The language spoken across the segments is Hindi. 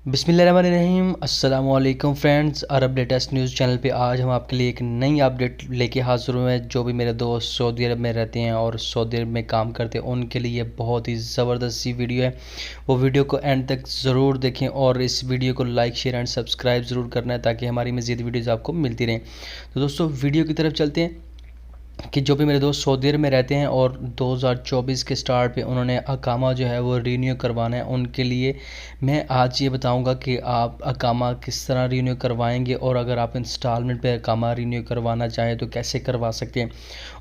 बिस्मिल्लाहिर्रहमानिर्रहीम अस्सलाम वालेकुम फ्रेंड्स। अरब लेटेस्ट न्यूज़ चैनल पे आज हम आपके लिए एक नई अपडेट लेके हाज़िर हुए हैं। जो भी मेरे दोस्त सऊदी अरब में रहते हैं और सऊदी अरब में काम करते हैं उनके लिए बहुत ही ज़बरदस्त सी वीडियो है। वो वीडियो को एंड तक ज़रूर देखें और इस वीडियो को लाइक शेयर एंड सब्सक्राइब ज़रूर करना है ताकि हमारी मज़ीद वीडियोज़ आपको मिलती रहें। तो दोस्तों वीडियो की तरफ चलते हैं कि जो भी मेरे दोस्त सऊदी अरब में रहते हैं और 2024 के स्टार्ट पे उन्होंने अकामा जो है वो रीन्यू करवाना है, उनके लिए मैं आज ये बताऊंगा कि आप अकामा किस तरह रीन्यू करवाएंगे और अगर आप इंस्टॉलमेंट पे अकामा रीन्यू करवाना चाहें तो कैसे करवा सकते हैं।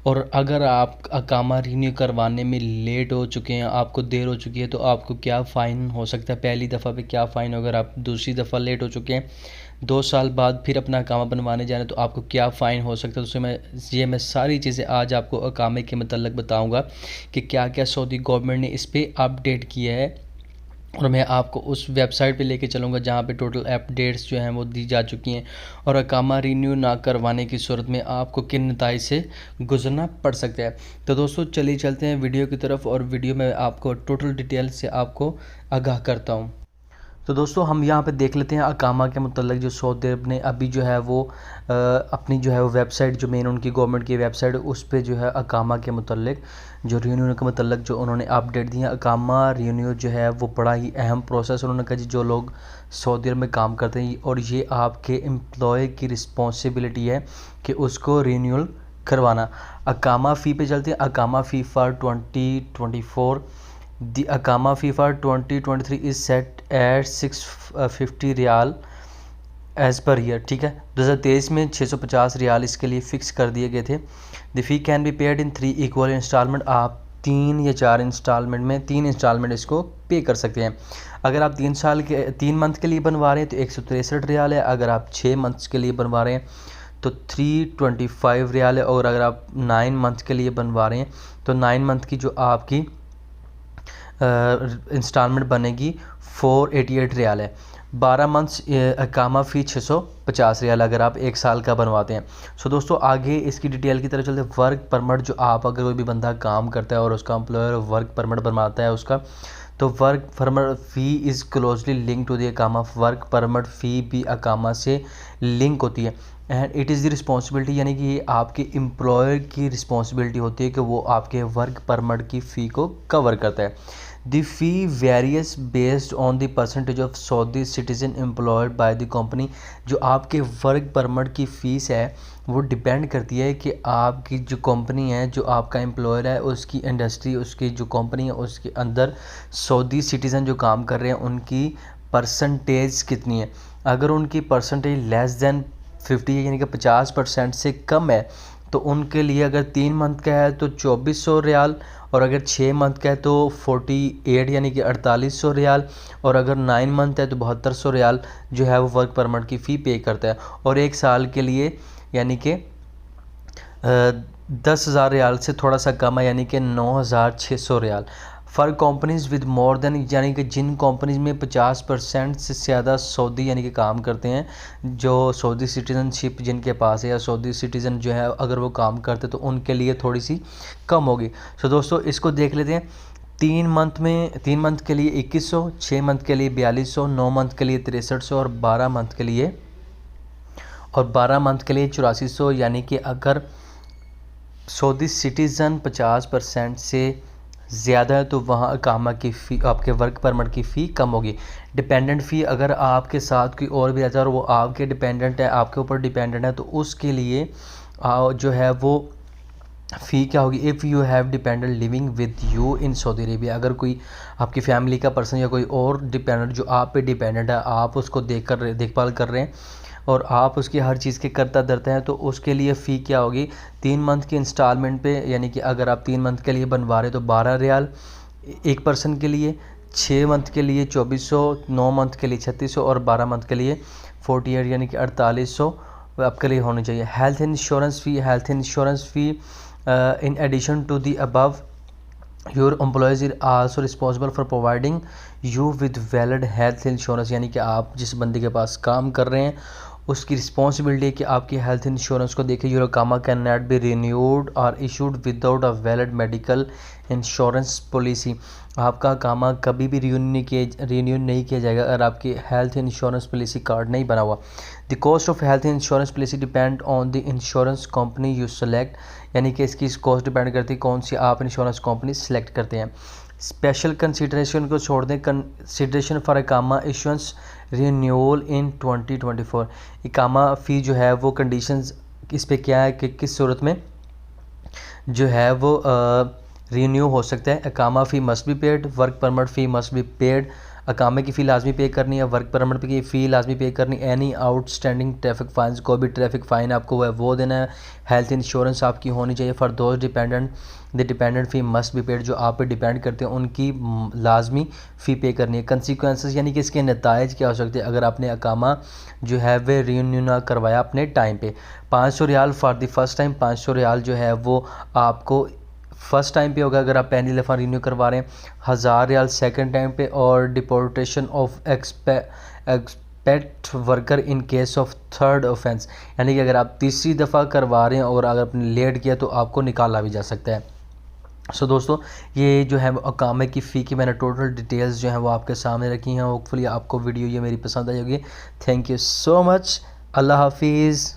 और अगर आप अकामा रीन्यू करवाने में लेट हो चुके हैं, आपको देर हो चुकी है, तो आपको क्या फ़ाइन हो सकता है। पहली दफ़ा पे क्या फ़ाइन, अगर आप दूसरी दफ़ा लेट हो चुके हैं 2 साल बाद फिर अपना अकामा बनवाने जा रहे हैं तो आपको क्या फ़ाइन हो सकता है। तो मैं सारी चीज़ें आज आपको अकामे के मतलब बताऊंगा कि क्या क्या सऊदी गवर्नमेंट ने इस पर अपडेट किया है। और मैं आपको उस वेबसाइट पे लेके चलूँगा जहाँ पे टोटल अपडेट्स जो हैं वो दी जा चुकी हैं और अकामा रीन्यू ना करवाने की सूरत में आपको किन नताइज से गुजरना पड़ सकता है। तो दोस्तों चलिए चलते हैं वीडियो की तरफ और वीडियो में आपको टोटल डिटेल से आपको आगाह करता हूँ। तो दोस्तों हम यहाँ पे देख लेते हैं अकामा के मतलब जो सऊदी अरब ने अभी जो है वो अपनी जो है वो वेबसाइट, जो मेन उनकी गवर्नमेंट की वेबसाइट, उस पर जो है अकामा के मतलब जो रिन्यू के मतलब जो उन्होंने अपडेट दिए हैं। अकामा रिन्यू जो है वो बड़ा ही अहम प्रोसेस उन्होंने कहा जी, जो लोग सऊदी अरब में काम करते हैं और ये आपके एम्प्लॉय की रिस्पॉन्सिबिलिटी है कि उसको रिन्यूअल करवाना। अकामा फ़ी पे चलते हैं। अकामा फ़ी for 2024, The Akama fee for 2023 is set at 650 riyal as per year. ठीक है, 2023 में 650 रियाल इसके लिए फ़िक्स कर दिए गए थे। The fee can be paid in 3 equal installment. आप 3 या 4 इंस्टॉलमेंट में 3 इंस्टॉलमेंट इसको पे कर सकते हैं। अगर आप 3 मंथ के लिए बनवा रहे हैं तो 163 रियाल है। अगर आप 6 मंथ्स के लिए बनवा रहे हैं तो 325 रियाल है। और अगर आप 9 मंथ के लिए बनवा रहे हैं तो 9 मंथ की जो आपकी इंस्टॉलमेंट बनेगी 488 रियाल है। 12 मंथ्स अकामा फ़ी 650 रियाल अगर आप 1 साल का बनवाते हैं। सो दोस्तों आगे इसकी डिटेल की तरफ चलते हैं। वर्क परमिट, जो आप अगर कोई भी बंदा काम करता है और उसका एम्प्लॉयर वर्क परमिट बनवाता है उसका, तो work permit fee is closely link to the अकामा। वर्क परमिट फ़ी भी अकामा से लिंक होती है and it is the responsibility, यानी कि ये आपके एम्प्लॉयर की रिस्पॉन्सिबिलिटी होती है कि वो आपके वर्क परमिट की फ़ी को कवर करता है। The fee varies based on the percentage of Saudi citizen employed by the company। जो आपके वर्क परमिट की फ़ीस है वो डिपेंड करती है कि आपकी जो कंपनी है, जो आपका एम्प्लॉयर है, उसकी इंडस्ट्री, उसकी जो कंपनी है उसके अंदर सऊदी सिटीज़न जो काम कर रहे हैं उनकी परसेंटेज कितनी है। अगर उनकी परसेंटेज लेस दैन 50 है, यानी कि 50% से कम है, तो उनके लिए अगर 3 मंथ का है तो 2400 रियाल, और अगर 6 मंथ का है तो 48 यानी कि 4800 रियाल, और अगर 9 मंथ है तो 7200 रियाल जो है वो वर्क परमिट की फ़ी पे करता है। और 1 साल के लिए यानी कि 10,000 रियाल से थोड़ा सा कम है, यानी कि 9,600 riyal. For companies with more than, यानी कि जिन कंपनीज में 50% से ज़्यादा सऊदी यानी कि काम करते हैं, जो सऊदी सिटीज़नशिप जिनके पास है या सऊदी सिटीज़न जो है अगर वो काम करते तो उनके लिए थोड़ी सी कम होगी। सो दोस्तों इसको देख लेते हैं। 3 मंथ के लिए 2100, 6 मंथ के लिए 4200, 9 मंथ के लिए 6300 और 12 मंथ के लिए 8400। यानी कि अगर सऊदी सिटीज़न 50% से ज़्यादा है तो वहाँ अकामा की फ़ी, आपके वर्क परमिट की फ़ी कम होगी। डिपेंडेंट फ़ी, अगर आपके साथ कोई और भी रहता है और वो आपके डिपेंडेंट है, आपके ऊपर डिपेंडेंट है, तो उसके लिए जो है वो फ़ी क्या होगी। If you have dependent living with you in Saudi Arabia, अगर कोई आपकी फैमिली का पर्सन या कोई और डिपेंडेंट जो आप पे डिपेंडेंट है, आप उसको देखभाल कर रहे हैं और आप उसकी हर चीज़ के करता धरते हैं, तो उसके लिए फ़ी क्या होगी। 3 मंथ की इंस्टॉलमेंट पे, यानी कि अगर आप 3 मंथ के लिए बनवा रहे तो 12 रियाल एक पर्सन के लिए, 6 मंथ के लिए 2400, 9 मंथ के लिए 3600 और 12 मंथ के लिए 48 यानी कि 4800 आपके लिए होनी चाहिए। Health insurance fee in addition to the above, your employers is also responsible for providing you with valid health insurance, यानी कि आप जिस बंदे के पास काम कर रहे हैं उसकी रिस्पॉन्सिबिलिटी है कि आपकी हेल्थ इंश्योरेंस को देखे। योर कामा can not be renewed or issued without a valid medical insurance policy. आपका कामा कभी भी रिन्यू नहीं किया जाएगा अगर आपकी हेल्थ इंश्योरेंस पॉलिसी कार्ड नहीं बना हुआ। The cost of health insurance policy depend on the insurance company you select, यानी कि इसकी कॉस्ट डिपेंड करती है कौन सी आप इंश्योरेंस कंपनी सेलेक्ट करते हैं। स्पेशल कंसीडरेशन को छोड़ दें, कंसीडरेशन फॉर इकामा इशुएंस रिन्यूअल इन 2024। इकामा फ़ी जो है वो कंडीशंस इस पे क्या है कि किस सूरत में जो है वो रिन्यू हो सकता है। अकामा fee must be paid, work permit fee must be paid. अकामे की फ़ी लाजमी पे करनी है, वर्क परमिट की फ़ी लाजमी पे करनी। एनी आउटस्टैंडिंग ट्रैफिक फ़ाइन, कोई भी ट्रैफिक फ़ाइन आपको वो देना है। हेल्थ इंश्योरेंस आपकी होनी चाहिए। For those dependent the dependent fee must be paid, जो आप पे डिपेंड करते हैं उनकी लाजमी फ़ी पे करनी है। कंसिक्वेंसेस यानी कि इसके नताइज क्या हो सकते हैं अगर आपने अकामा जो है वे रिन्यू ना करवाया अपने टाइम पे। 500 riyal for the first time, 500 riyal जो है वो आपको फ़र्स्ट टाइम पे होगा अगर आप पहली दफ़ा रिन्यू करवा रहे हैं। 1000 रियाल सेकंड टाइम पे, और deportation of expect worker in case of third offence, यानी कि अगर आप तीसरी दफ़ा करवा रहे हैं और अगर आपने लेट किया तो आपको निकाला भी जा सकता है। सो दोस्तों, ये जो है अकामे की फ़ी की मैंने टोटल डिटेल्स जो हैं वो आपके सामने रखी हैं। होपफुली आपको वीडियो ये मेरी पसंद आई होगी। Thank you so much. अल्लाह हाफिज़।